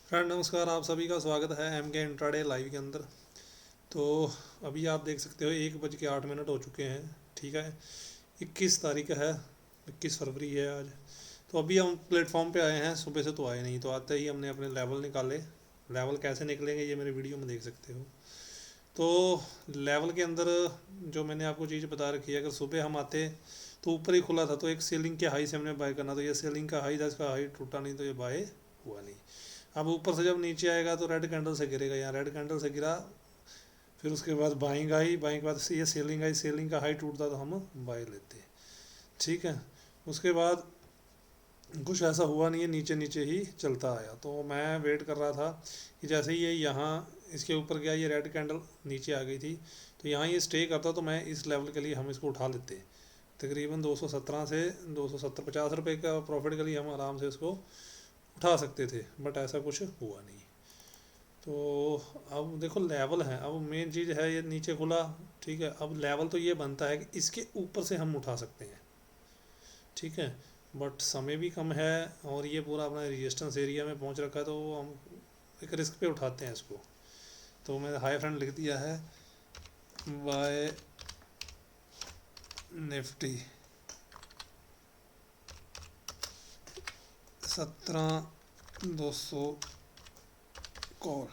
Friend नमस्कार, आप सभी का स्वागत है एम के इंट्राडे लाइव के अंदर। तो अभी आप देख सकते हो 1 बज के 8 मिनट हो चुके हैं। ठीक है, 21 तारीख है, 21 फरवरी है आज। तो अभी हम प्लेटफॉर्म पे आए हैं, सुबह से तो आए नहीं, तो आते ही हमने अपने लेवल निकाले। लेवल कैसे निकलेंगे ये मेरे वीडियो में देख सकते हो। तो लेवल के अंदर जो मैंने आपको चीज़ बता रखी है, अगर सुबह हम आते तो ऊपर ही खुला था, तो एक सेलिंग के हाई से हमने बाय करना, तो ये सेलिंग का हाई था, इसका हाई टूटा नहीं तो ये बाय हुआ नहीं। अब ऊपर से जब नीचे आएगा तो रेड कैंडल से गिरेगा, यहाँ रेड कैंडल से गिरा, फिर उसके बाद बाइंग आई, बाइंग के बाद ये सेलिंग आई, सेलिंग का हाई टूटता तो हम बाय लेते। ठीक है, उसके बाद कुछ ऐसा हुआ नहीं है, नीचे नीचे ही चलता आया, तो मैं वेट कर रहा था कि जैसे ही ये यहाँ इसके ऊपर गया, ये रेड कैंडल नीचे आ गई थी, तो यहाँ ये स्टे करता तो मैं इस लेवल के लिए हम इसको उठा लेते। तकरीबन 217 से 270 50 रुपये का प्रॉफिट के लिए हम आराम से इसको उठा सकते थे, बट ऐसा कुछ हुआ नहीं। तो अब देखो लेवल है, अब मेन चीज़ है ये नीचे खुला। ठीक है, अब लेवल तो ये बनता है कि इसके ऊपर से हम उठा सकते हैं। ठीक है, बट समय भी कम है और ये पूरा अपना रेजिस्टेंस एरिया में पहुंच रखा है, तो हम एक रिस्क पे उठाते हैं इसको। तो मैंने हाई फ्रेंड लिख दिया है, बाय निफ्टी 17,200 कॉल।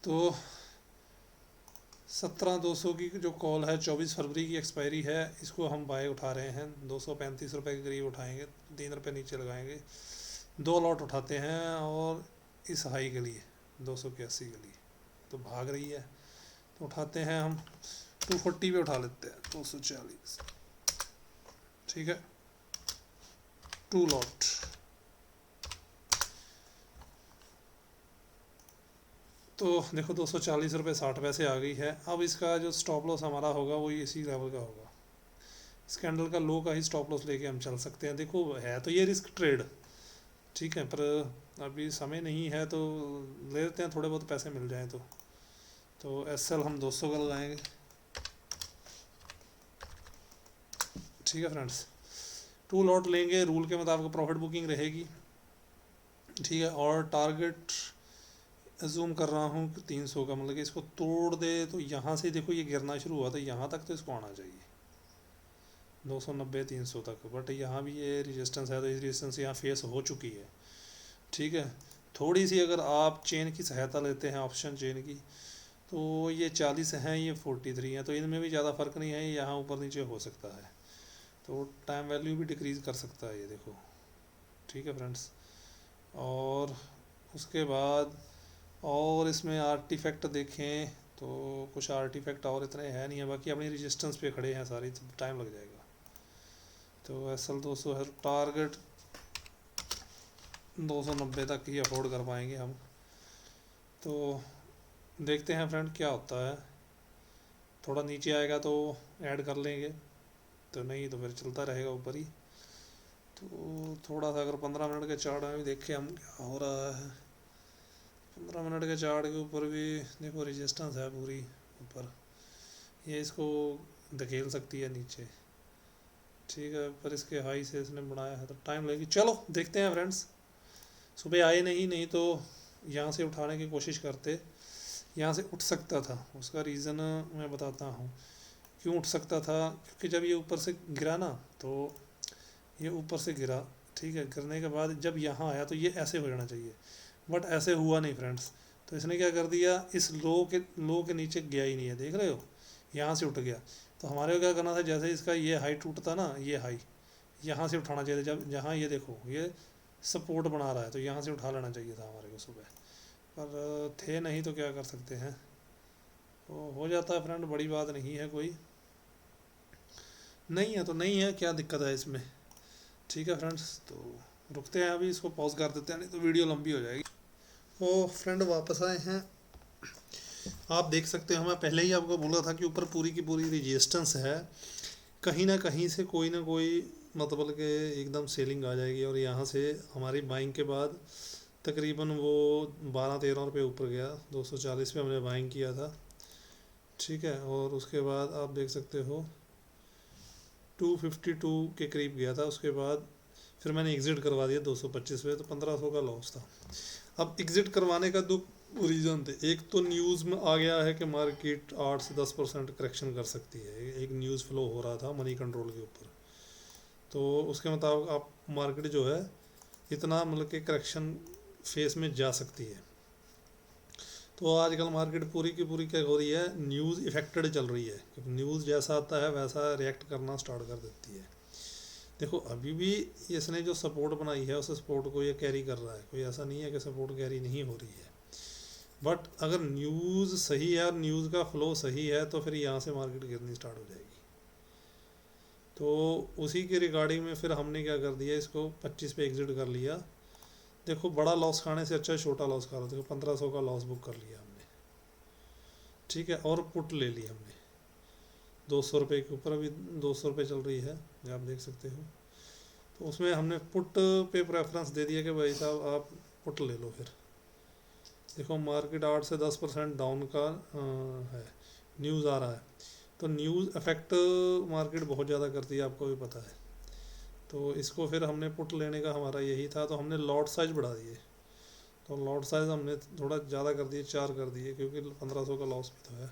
तो 17,200 की जो कॉल है, 24 फरवरी की एक्सपायरी है, इसको हम बाय उठा रहे हैं, 235 रुपये के करीब उठाएंगे, 3 रुपये नीचे लगाएंगे, 2 लॉट उठाते हैं। और इस हाई के लिए 281 के लिए तो भाग रही है, तो उठाते हैं हम 240 पे उठा लेते हैं, 240। ठीक है, 2 लॉट। तो देखो 240 रुपये 60 पैसे आ गई है। अब इसका जो स्टॉप लॉस हमारा होगा वो इसी लेवल का होगा, इस कैंडल का लो का ही स्टॉप लॉस लेके हम चल सकते हैं। देखो है तो ये रिस्क ट्रेड, ठीक है, पर अभी समय नहीं है, तो ले लेते हैं, थोड़े बहुत पैसे मिल जाएं तो एस एल हम 200 का लगाएंगे। ठीक है फ्रेंड्स, 2 लॉट लेंगे, रूल के मुताबिक प्रॉफिट बुकिंग रहेगी। ठीक है, और टारगेट अजूम कर रहा हूँ कि 300 का, मतलब कि इसको तोड़ दे तो यहाँ से देखो ये गिरना शुरू हुआ था, यहाँ तक तो इसको आना चाहिए 290 300 तक, बट यहाँ भी ये रेजिस्टेंस है, तो इस रेजिस्टेंस यहाँ फेस हो चुकी है। ठीक है, थोड़ी सी अगर आप चेन की सहायता लेते हैं, ऑप्शन चेन की, तो ये 40 हैं, ये 43 हैं, तो इनमें भी ज़्यादा फर्क नहीं है, यहाँ ऊपर नीचे हो सकता है, तो टाइम वैल्यू भी डिक्रीज़ कर सकता है ये देखो। ठीक है फ्रेंड्स, और उसके बाद और इसमें आर्टिफैक्ट देखें तो कुछ आर्टिफैक्ट और इतने हैं नहीं है, बाकी अपनी रेजिस्टेंस पे खड़े हैं सारी, तो टाइम लग जाएगा। तो एस एल 200 है, टारगेट 290 तक ही अफोर्ड कर पाएंगे हम। तो देखते हैं फ्रेंड क्या होता है, थोड़ा नीचे आएगा तो ऐड कर लेंगे, तो नहीं तो फिर चलता रहेगा ऊपर ही। तो थोड़ा सा अगर 15 मिनट के चार्ट में भी देखें हम क्या हो रहा है, 15 मिनट के चार्ट के ऊपर भी देखो रेजिस्टेंस है पूरी ऊपर, ये इसको धकेल सकती है नीचे। ठीक है, पर इसके हाई से इसने बनाया है तो टाइम लगेगी, चलो देखते हैं फ्रेंड्स। सुबह आए नहीं तो यहाँ से उठाने की कोशिश करते, यहाँ से उठ सकता था, उसका रीज़न मैं बताता हूँ क्यों उठ सकता था। क्योंकि जब ये ऊपर से गिरा ना, तो ये ऊपर से गिरा, ठीक है, गिरने के बाद जब यहाँ आया तो ये ऐसे हो जाना चाहिए, बट ऐसे हुआ नहीं फ्रेंड्स। तो इसने क्या कर दिया, इस लो के नीचे गया ही नहीं है, देख रहे हो, यहाँ से उठ गया। तो हमारे को क्या करना था, जैसे इसका ये हाई टूटता ना, ये हाई यहाँ से उठाना चाहिए था, जब जहाँ ये देखो ये सपोर्ट बना रहा है, तो यहाँ से उठा लेना चाहिए था हमारे को सुबह, पर थे नहीं, तो क्या कर सकते हैं, तो हो जाता है फ्रेंड, बड़ी बात नहीं है कोई, नहीं है तो नहीं है, क्या दिक्कत है इसमें। ठीक है फ्रेंड्स, तो रुकते हैं अभी, इसको पॉज कर देते हैं, नहीं तो वीडियो लंबी हो जाएगी। वो फ्रेंड वापस आए हैं, आप देख सकते हो, मैं पहले ही आपको बोला था कि ऊपर पूरी की पूरी रेजिस्टेंस है, कहीं ना कहीं से कोई ना कोई मतलब के एकदम सेलिंग आ जाएगी, और यहाँ से हमारी बाइंग के बाद तकरीबन वो 12-13 रुपये ऊपर गया, 240 पे हमने बाइंग किया था। ठीक है, और उसके बाद आप देख सकते हो 252 के करीब गया था, उसके बाद फिर मैंने एग्ज़िट करवा दिया 225 पे, तो 1500 का लॉस था। अब एग्ज़िट करवाने का दो रीज़न थे। एक तो न्यूज़ में आ गया है कि मार्केट 8 से 10% करेक्शन कर सकती है, एक न्यूज़ फ्लो हो रहा था मनी कंट्रोल के ऊपर, तो उसके मुताबिक आप मार्केट जो है इतना मतलब कि करेक्शन फेस में जा सकती है। तो आजकल मार्केट पूरी की पूरी क्या हो रही है, न्यूज़ इफेक्टेड चल रही है, क्योंकि न्यूज़ जैसा आता है वैसा रिएक्ट करना स्टार्ट कर देती है। देखो अभी भी इसने जो सपोर्ट बनाई है उस सपोर्ट को ये कैरी कर रहा है, कोई ऐसा नहीं है कि सपोर्ट कैरी नहीं हो रही है। बट अगर न्यूज़ सही है और न्यूज़ का फ्लो सही है तो फिर यहाँ से मार्केट गिरनी स्टार्ट हो जाएगी। तो उसी के रिगार्डिंग में फिर हमने क्या कर दिया, इसको 25 पे एग्जिट कर लिया। देखो बड़ा लॉस खाने से अच्छा छोटा लॉस खा रहा, देखो 1500 का लॉस बुक कर लिया हमने, ठीक है। और पुट ले ली हमने 200 रुपये के ऊपर, अभी 200 रुपये चल रही है ये आप देख सकते हो। तो उसमें हमने पुट पे प्रेफरेंस दे दिया कि भाई साहब आप पुट ले लो। फिर देखो मार्केट 8 से 10% डाउन का है, न्यूज़ आ रहा है, तो न्यूज़ अफेक्ट मार्केट बहुत ज़्यादा करती है, आपको भी पता है। तो इसको फिर हमने पुट लेने का हमारा यही था, तो हमने लॉट साइज बढ़ा दिए। तो लॉट साइज हमने थोड़ा ज़्यादा कर दिए, 4 कर दिए, क्योंकि 1500 का लॉस भी तो है।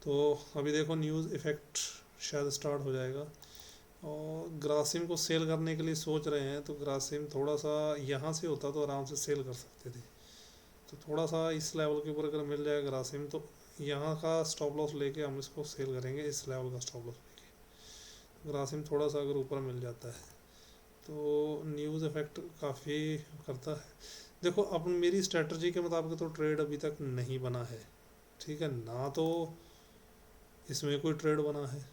तो अभी देखो न्यूज़ इफ़ेक्ट शायद स्टार्ट हो जाएगा। और ग्रासिम को सेल करने के लिए सोच रहे हैं, तो ग्रासिम थोड़ा सा यहाँ से होता तो आराम से सेल कर सकते थे। तो थोड़ा सा इस लेवल के ऊपर अगर मिल जाए ग्रासिम, तो यहाँ का स्टॉप लॉस लेके हम इसको सेल करेंगे, इस लेवल का स्टॉप लॉस लेके। ग्रासिम थोड़ा सा अगर ऊपर मिल जाता है तो न्यूज़ इफेक्ट काफ़ी करता है। देखो अब मेरी स्ट्रेटजी के मुताबिक तो ट्रेड अभी तक नहीं बना है, ठीक है ना, तो इसमें कोई ट्रेड बना है,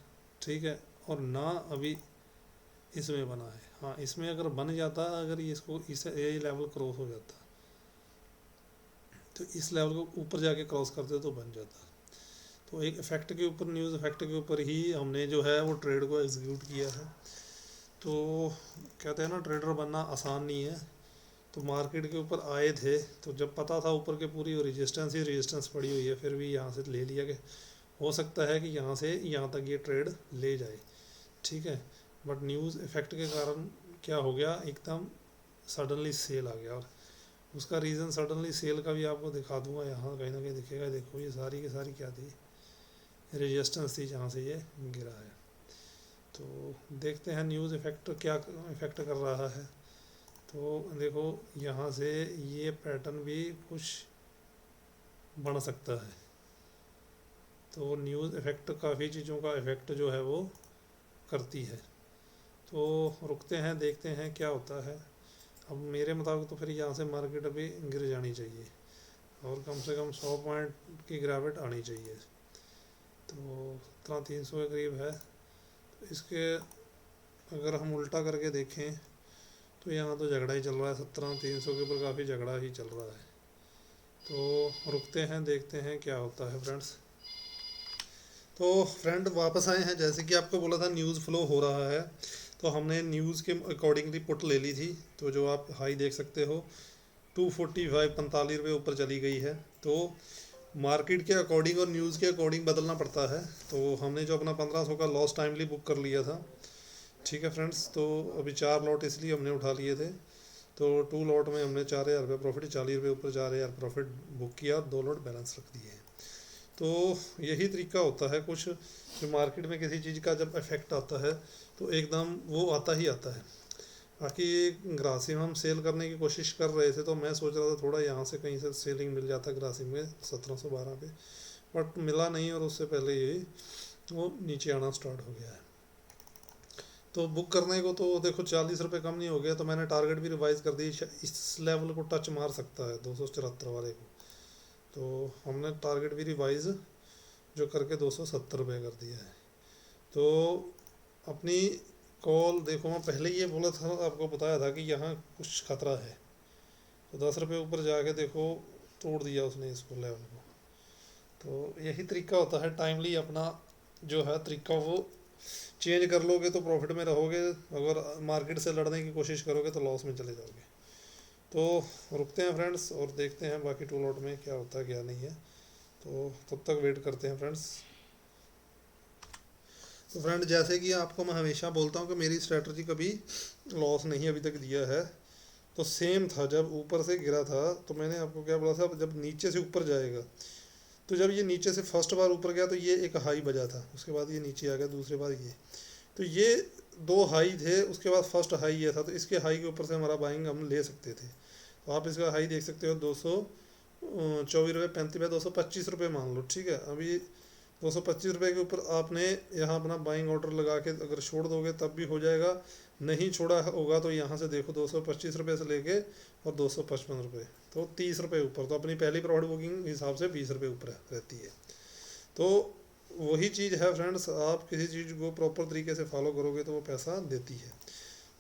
ठीक है, और ना अभी इसमें बना है। हाँ इसमें अगर बन जाता, अगर ये इसको इस ये लेवल क्रॉस हो जाता, तो इस लेवल को ऊपर जाके क्रॉस करते तो बन जाता। तो एक इफेक्ट के ऊपर, न्यूज़ इफेक्ट के ऊपर ही हमने जो है वो ट्रेड को एग्जीक्यूट किया है। तो कहते हैं ना ट्रेडर बनना आसान नहीं है। तो मार्केट के ऊपर आए थे, तो जब पता था ऊपर के पूरी रेजिस्टेंस ही रेजिस्टेंस पड़ी हुई है, फिर भी यहाँ से ले लिया कि हो सकता है कि यहाँ से यहाँ तक ये ट्रेड ले जाए, ठीक है। बट न्यूज़ इफेक्ट के कारण क्या हो गया, एकदम सडनली सेल आ गया। और उसका रीज़न सडनली सेल का भी आपको दिखा दूंगा, यहाँ कहीं ना कहीं दिखेगा। देखो ये सारी की सारी क्या थी, रेजिस्टेंस थी जहाँ से ये गिरा है। तो देखते हैं न्यूज़ इफेक्ट क्या इफेक्ट कर रहा है। तो देखो यहाँ से ये पैटर्न भी कुछ बन सकता है। तो न्यूज़ इफेक्ट काफ़ी चीज़ों का इफेक्ट जो है वो करती है। तो रुकते हैं, देखते हैं क्या होता है। अब मेरे मुताबिक तो फिर यहाँ से मार्केट अभी गिर जानी चाहिए, और कम से कम 100 पॉइंट की गिरावट आनी चाहिए। तो 1700 के करीब है। तो इसके अगर हम उल्टा करके देखें तो यहाँ तो झगड़ा ही चल रहा है, 17,300 के ऊपर काफ़ी झगड़ा ही चल रहा है। तो रुकते हैं, देखते हैं क्या होता है फ्रेंड्स। तो फ्रेंड वापस आए हैं, जैसे कि आपको बोला था न्यूज़ फ्लो हो रहा है, तो हमने न्यूज़ के अकॉर्डिंगली पुट ले ली थी। तो जो आप हाई देख सकते हो 245 45 रुपये ऊपर चली गई है। तो मार्केट के अकॉर्डिंग और न्यूज़ के अकॉर्डिंग बदलना पड़ता है। तो हमने जो अपना 1500 का लॉस टाइमली बुक कर लिया था, ठीक है फ्रेंड्स। तो अभी 4 लॉट इसलिए हमने उठा लिए थे। तो 2 लॉट में हमने 4000 रुपये प्रॉफिट, 40 रुपये ऊपर 4000 प्रॉफिट बुक किया और 2 लॉट बैलेंस रख दिए। तो यही तरीका होता है कुछ, जो मार्केट में किसी चीज़ का जब इफेक्ट आता है तो एकदम वो आता ही आता है। बाकी ग्रासिम हम सेल करने की कोशिश कर रहे थे, तो मैं सोच रहा था थोड़ा यहाँ से कहीं से सेलिंग मिल जाता ग्रासिम में 1712 पे, बट मिला नहीं, और उससे पहले ये वो नीचे आना स्टार्ट हो गया है। तो बुक करने को तो देखो 40 रुपये कम नहीं हो गया, तो मैंने टारगेट भी रिवाइज कर दी, इस लेवल को टच मार सकता है 274 वाले को। तो हमने टारगेट भी रिवाइज जो करके 270 रुपये कर दिया है। तो अपनी कॉल देखो, मैं पहले ये बोला था, आपको बताया था कि यहाँ कुछ खतरा है। तो 10 रुपये ऊपर जाके देखो तोड़ दिया उसने इसको लेवल को। तो यही तरीका होता है, टाइमली अपना जो है तरीका वो चेंज कर लोगे तो प्रॉफिट में रहोगे, अगर मार्केट से लड़ने की कोशिश करोगे तो लॉस में चले जाओगे। तो रुकते हैं फ्रेंड्स और देखते हैं बाकी 2 लॉट में क्या होता है क्या नहीं है। तो तब तक वेट करते हैं फ्रेंड्स। तो फ्रेंड जैसे कि आपको मैं हमेशा बोलता हूँ कि मेरी स्ट्रेटजी कभी लॉस नहीं अभी तक दिया है। तो सेम था, जब ऊपर से गिरा था तो मैंने आपको क्या बोला था, जब नीचे से ऊपर जाएगा, तो जब ये नीचे से फर्स्ट बार ऊपर गया तो ये एक हाई बजा था, उसके बाद ये नीचे आ गया दूसरे बार ये, तो ये दो हाई थे, उसके बाद फर्स्ट हाई ये था, तो इसके हाई के ऊपर से हमारा बाइंग हम ले सकते थे। तो आप इसका हाई देख सकते हो 224 रुपये 35 या 225 रुपये मान लो, ठीक है। अभी 225 रुपये के ऊपर आपने यहाँ अपना बाइंग ऑर्डर लगा के अगर छोड़ दोगे तब भी हो जाएगा, नहीं छोड़ा होगा तो यहाँ से देखो 225 रुपये से लेके और 255 रुपये, तो 30 रुपये ऊपर, तो अपनी पहली प्रॉफिट बुकिंग हिसाब से 20 रुपये ऊपर रहती है। तो वही चीज़ है फ्रेंड्स, आप किसी चीज़ को प्रॉपर तरीके से फॉलो करोगे तो वो पैसा देती है।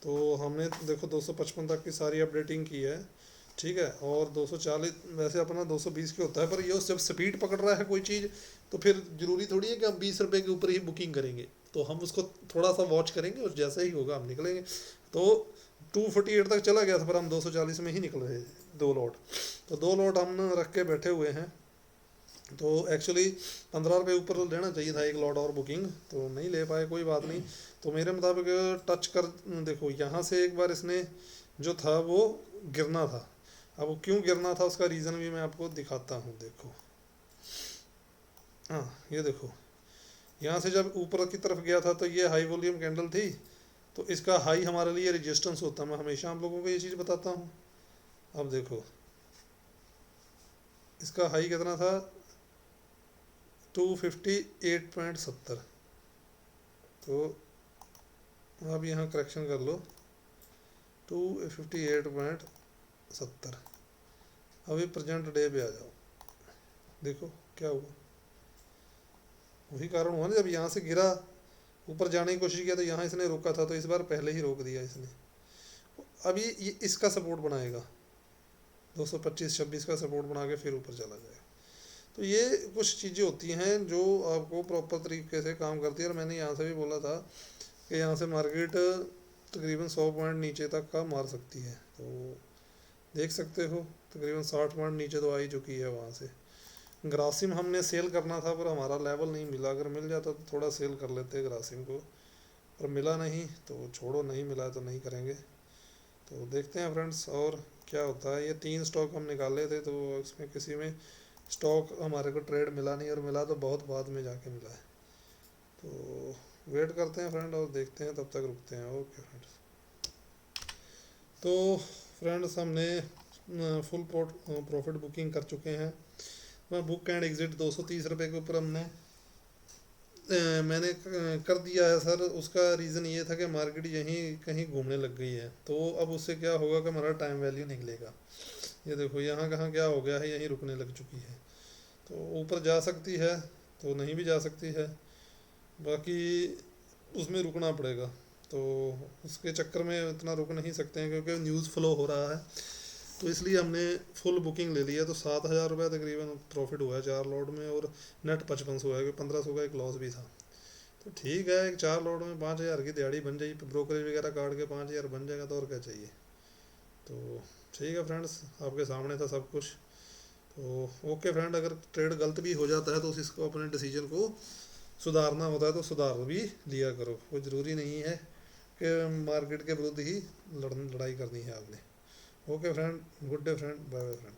तो हमने देखो 255 तक की सारी अपडेटिंग की है, ठीक है। और 240 वैसे अपना 220 के होता है, पर ये जब स्पीड पकड़ रहा है कोई चीज़ तो फिर ज़रूरी थोड़ी है कि हम 20 रुपये के ऊपर ही बुकिंग करेंगे, तो हम उसको थोड़ा सा वॉच करेंगे और जैसा ही होगा हम निकलेंगे। तो 248 तक चला गया था पर हम 240 में ही निकल रहे थे 2 लॉट, तो 2 लॉट हम रख के बैठे हुए हैं। तो एक्चुअली 15 रुपये ऊपर लेना चाहिए था एक लॉट और बुकिंग, तो नहीं ले पाए, कोई बात नहीं। तो मेरे मुताबिक टच कर देखो, यहाँ से एक बार इसने जो था वो गिरना था। अब वो क्यों गिरना था उसका रीज़न भी मैं आपको दिखाता हूँ, देखो। हाँ ये देखो, यहाँ से जब ऊपर की तरफ गया था तो ये हाई वॉल्यूम कैंडल थी, तो इसका हाई हमारे लिए रेजिस्टेंस होता है, मैं हमेशा हम लोगों को ये चीज़ बताता हूँ। अब देखो इसका हाई कितना था, 258.70, तो आप यहाँ करेक्शन कर लो 258.70। अभी प्रेजेंट डे पे आ जाओ, देखो क्या हुआ, वही कारण हुआ ना, जब यहाँ से गिरा ऊपर जाने की कोशिश किया तो यहाँ इसने रोका था, तो इस बार पहले ही रोक दिया इसने। अब ये इसका सपोर्ट बनाएगा, 225-26 का सपोर्ट बना के फिर ऊपर चला जाएगा। तो ये कुछ चीज़ें होती हैं जो आपको प्रॉपर तरीके से काम करती है। और मैंने यहाँ से भी बोला था कि यहाँ से मार्केट तकरीबन 100 पॉइंट नीचे तक का मार सकती है, तो देख सकते हो तकरीबन 60 पॉइंट नीचे तो आ ही चुकी है। वहाँ से ग्रासिम हमने सेल करना था पर हमारा लेवल नहीं मिला, अगर मिल जाता तो थोड़ा सेल कर लेते ग्रासिम को, पर मिला नहीं तो छोड़ो, नहीं मिला तो नहीं करेंगे। तो देखते हैं फ्रेंड्स और क्या होता है। ये 3 स्टॉक हम निकाले थे, तो उसमें किसी में स्टॉक हमारे को ट्रेड मिला नहीं, और मिला तो बहुत बाद में जाके मिला है। तो वेट करते हैं फ्रेंड और देखते हैं, तब तक रुकते हैं। ओके फ्रेंड्स, तो फ्रेंड्स हमने फुल प्रॉफिट बुकिंग कर चुके हैं। मैं बुक एंड एग्जिट 230 रुपये के ऊपर मैंने कर दिया है सर। उसका रीज़न ये था कि मार्केट यहीं कहीं घूमने लग गई है, तो अब उससे क्या होगा कि हमारा टाइम वैल्यू निकलेगा। ये देखो यहाँ कहाँ क्या हो गया है, यहीं रुकने लग चुकी है, तो ऊपर जा सकती है तो नहीं भी जा सकती है, बाकी उसमें रुकना पड़ेगा। तो उसके चक्कर में इतना रुक नहीं सकते हैं क्योंकि न्यूज़ फ्लो हो रहा है, तो इसलिए हमने फुल बुकिंग ले लिया। तो 7,000 रुपये तकरीबन प्रॉफिट हुआ है 4 लॉट में, और नेट 5500 है, 1500 का एक लॉस भी था। तो ठीक है, एक 4 लॉट में 5,000 की दिहाड़ी बन जाएगी, ब्रोकरेज वगैरह काट के 5,000 बन जाएगा, तो और क्या चाहिए। तो ठीक है फ्रेंड्स, आपके सामने था सब कुछ। तो ओके फ्रेंड, अगर ट्रेड गलत भी हो जाता है तो इसको अपने डिसीजन को सुधारना होता है तो सुधार भी लिया करो, कोई ज़रूरी नहीं है कि मार्केट के विरुद्ध ही लड़ाई करनी है आपने। Okay friend, good day friend, bye bye friend.